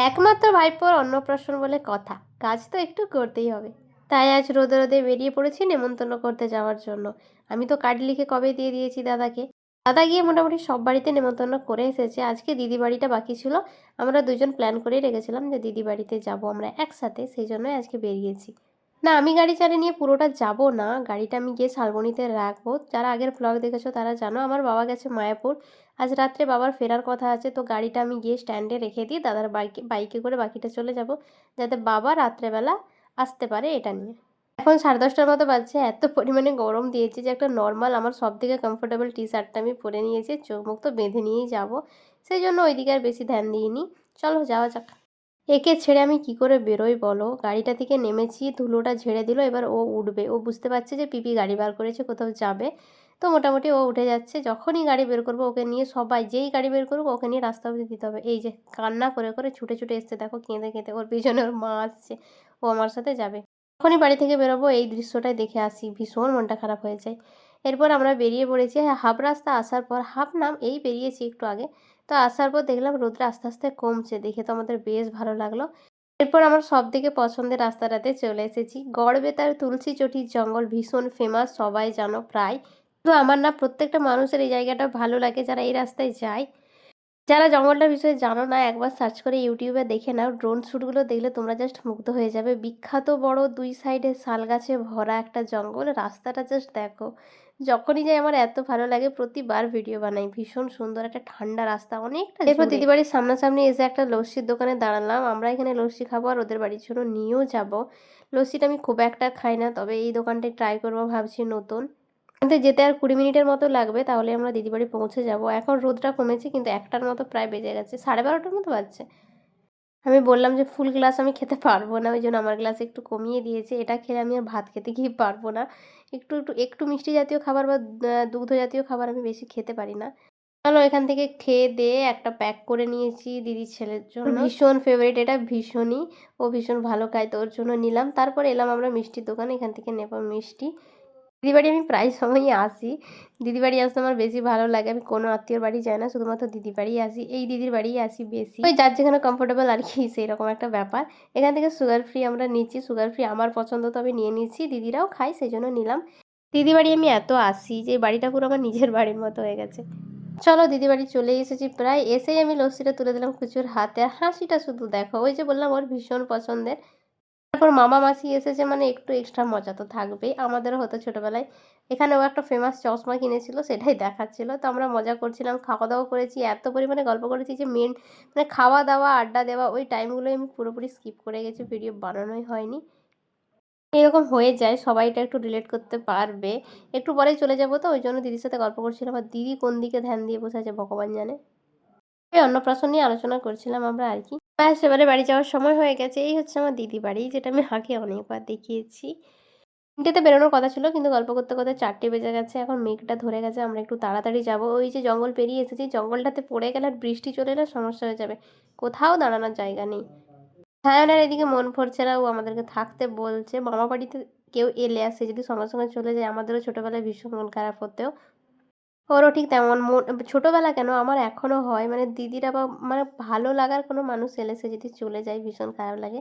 একমাত্র ভাইপোর অন্নপ্রাশন বলে কথা, কাজ তো একটু করতেই হবে। তাই আজ রোদে রোদে বেরিয়ে পড়েছি নেমন্তন্ন করতে যাওয়ার জন্য। আমি তো কার্ড লিখে কবে দিয়ে দিয়েছি দাদাকে। দাদা গিয়ে মোটামুটি সব বাড়িতে নেমন্তন্ন করে এসেছে। আজকে দিদি বাড়িটা বাকি ছিল। আমরা দুজন প্ল্যান করেই রেখেছিলাম যে দিদি বাড়িতে যাব আমরা একসাথে, সেই জন্যই আজকে বেরিয়েছি। না, আমি গাড়ি চালিয়ে নিয়ে পুরোটা যাব না, গাড়িটা আমি গিয়ে শালবনিতে রাখবো। যারা আগের ব্লগ দেখেছো তারা জানো আমার বাবা গেছে মায়াপুর। আজ রাত্রে বাবার ফেরার কথা আছে, তো গাড়িটা আমি গিয়ে স্ট্যান্ডে রেখে দিয়ে দাদার বাইকে করে বাকিটা চলে যাব, যাতে বাবা রাত্রেবেলা আসতে পারে এটা নিয়ে। এখন 10:30টার মতো বাজছে। এত পরিমাণে গরম দিয়েছে যে একটা নর্মাল আমার সব থেকে কমফোর্টেবল টি শার্টটা আমি পরে নিয়েছি, চোখ মুখ তো বেঁধে নিয়েই যাব, সেই জন্য ওইদিকে আর বেশি ধ্যান দিইনি। চলো যাওয়া যাক। একে ছেড়ে আমি কি করে বেরোই বলো। গাড়িটা থেকে নেমেছি, ধুলোটা ঝেড়ে দিল, এবার ও উঠবে। ও বুঝতে পারছে যে পিপি গাড়ি বার করেছে, কোথাও যাবে, তো মোটামুটি ও উঠে যাচ্ছে। যখনই গাড়ি বের করবো ওকে নিয়ে, সবাই যেই গাড়ি বের করবো ওকে নিয়ে রাস্তা অবধি দিতে হবে। এই যে কান্না করে করে ছুটে ছুটে এসছে, দেখো কেঁদে কেঁদে, ওর পিছনে ওর মা আসছে, ও আমার সাথে যাবে। যখনই বাড়ি থেকে বেরোবো এই দৃশ্যটাই দেখে আসি, ভীষণ মনটা খারাপ হয়ে যায়। এরপর আমরা বেরিয়ে পড়েছি। হ্যাঁ, হাফ রাস্তা আসার পর, হাফ নাম এই বেরিয়েছি একটু আগে, তো আসার পর দেখলাম রোদটা আস্তে আস্তে কমছে, দেখে তো আমাদের বেশ ভালো লাগলো। এরপর আমার সবথেকে পছন্দের রাস্তাটাতে চলে এসেছি। গড়বেতার তুলসী চটির জঙ্গল ভীষণ ফেমাস, সবাই জানো প্রায়। তো আমার না, প্রত্যেকটা মানুষের এই জায়গাটা ভালো লাগে যারা এই রাস্তায় যায়। যারা জঙ্গলটার বিষয়ে জানো না, একবার সার্চ করে ইউটিউবে দেখে নাও। ড্রোন শ্যুটগুলো দেখলে তোমরা জাস্ট মুগ্ধ হয়ে যাবে। বিখ্যাত বড় দুই সাইডে শাল গাছে ভরা একটা জঙ্গল, রাস্তাটা জাস্ট দেখো। যখনই যাই আমার এত ভালো লাগে, প্রতিবার ভিডিও বানাই। ভীষণ সুন্দর একটা ঠান্ডা রাস্তা অনেকটা। এরপর দিদি বাড়ির সামনাসামনি এসে একটা লস্যির দোকানে দাঁড়ালাম। আমরা এখানে লস্যি খাবো আর ওদের বাড়ির জন্য নিয়েও যাব। লস্যিটা আমি খুব একটা খাই না, তবে এই দোকানটায় ট্রাই করবো ভাবছি নতুন। আমাদের যেতে আর 20 মিনিটের মতো লাগবে, তাহলে আমরা দিদি বাড়ি পৌঁছে যাব। এখন রোদটা কমেছে, কিন্তু 1টার মতো প্রায় বেজে গেছে, 12:30টার মতো বাজছে। আমি বললাম যে ফুল গ্লাস আমি খেতে পারবো না, ওই জন্য আমার গ্লাসে একটু কমিয়ে দিয়েছে। এটা খেলে আমি আর ভাত খেতে গিয়ে পারবো না। একটু একটু একটু মিষ্টি জাতীয় খাবার বা দুগ্ধ জাতীয় খাবার আমি বেশি খেতে পারি না। চলো এখান থেকে খেয়ে দিয়ে একটা প্যাক করে নিয়েছি দিদির ছেলের জন্য। ভীষণ ফেভারিট এটা, ভীষণই, ও ভীষণ ভালো খায়, তো ওর জন্য নিলাম। তারপর এলাম আমরা মিষ্টির দোকানে, এখান থেকে নেব মিষ্টি। দিদিবাড়ি আমি প্রায় সময়ই আসি। দিদি বাড়ি আসতে আমার বেশি ভালো লাগে। আমি কোনো আত্মীয়র বাড়ি যাই না, শুধুমাত্র দিদি বাড়িই আসি। এই দিদির বাড়িই আসি বেশি, ওই যার যেখানে কমফোর্টেবল আর কি, সেই রকম একটা ব্যাপার। এখান থেকে সুগার ফ্রি আমরা নিচ্ছি, সুগার ফ্রি আমার পছন্দ, তো আমি নিয়ে নিচ্ছি। দিদিরাও খাই, সেই জন্য নিলাম। দিদি বাড়ি আমি এত আসি যে বাড়িটা পুরো আমার নিজের বাড়ির মতো হয়ে গেছে। চলো দিদি বাড়ি চলে এসেছি প্রায়। এসেই আমি লস্যিটা তুলে দিলাম কুচুর হাতে, আর হাসিটা শুধু দেখো, ওই যে বললাম ওর ভীষণ পছন্দের। তারপর মামা মাসি এসেছে মানে একটু এক্সট্রা মজা তো থাকবেই, আমাদেরও হতো ছোটোবেলায়। এখানে ও একটা ফেমাস চশমা কিনেছিল, সেটাই দেখাচ্ছিল, তো আমরা মজা করছিলাম, খাওয়া দাওয়া করেছি, এত পরিমাণে গল্প করেছি যে মানে খাওয়া দাওয়া আড্ডা দেওয়া ওই টাইমগুলোই আমি পুরোপুরি স্কিপ করে গেছি, ভিডিও বানানোই হয়নি। এরকম হয়ে যায়, সবাই এটা একটু রিলেট করতে পারবে। একটু পরেই চলে যাবো, তো ওই জন্য দিদির সাথে গল্প করছিলাম, আর দিদি কোন দিকে ধ্যান দিয়ে বসে আছে ভগবান জানে। এই অন্নপ্রাশন নিয়ে আলোচনা করছিলাম আমরা আর কি। ব্যাস এবারে বাড়ি যাওয়ার সময় হয়ে গেছে। এই হচ্ছে আমার দিদি বাড়ি, যেটা আমি আগে অনেকবার দেখিয়েছি। 3টেতে বেরোনোর কথা ছিল, কিন্তু গল্প করতে করতে 4টে বেজে গেছে। এখন মেঘটা ধরে গেছে, আমরা একটু তাড়াতাড়ি যাব। ওই যে জঙ্গল পেরিয়ে এসেছি, জঙ্গলটাতে পড়ে গেলে আর বৃষ্টি চলে এলে সমস্যা হয়ে যাবে, কোথাও দাঁড়ানোর জায়গা নেই। সায়নের এদিকে মন ভরছে না, ও আমাদেরকে থাকতে বলছে। মামা বাড়িতে কেউ এলে আসে যদি সঙ্গে সঙ্গে চলে যায়, আমাদেরও ছোটোবেলায় ভীষণ মন খারাপ হতো। ওরও ঠিক তেমন মন, ছোটোবেলা কেন আমার এখনও হয়, মানে দিদিরা বা মানে ভালো লাগার কোনো মানুষ এলে সে যদি চলে যায় ভীষণ খারাপ লাগে।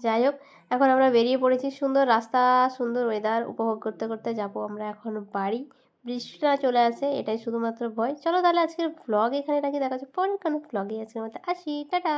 যাই হোক, এখন আমরা বেরিয়ে পড়েছি। সুন্দর রাস্তা, সুন্দর ওয়েদার উপভোগ করতে করতে যাব আমরা এখন বাড়ি। বৃষ্টিটা চলে আসে এটাই শুধুমাত্র ভয়। চলো তাহলে আজকের ভ্লগ এখানে রাখি, দেখা হচ্ছে পরের কোনো ভ্লগে। আজকের মতো আসি, টাটা।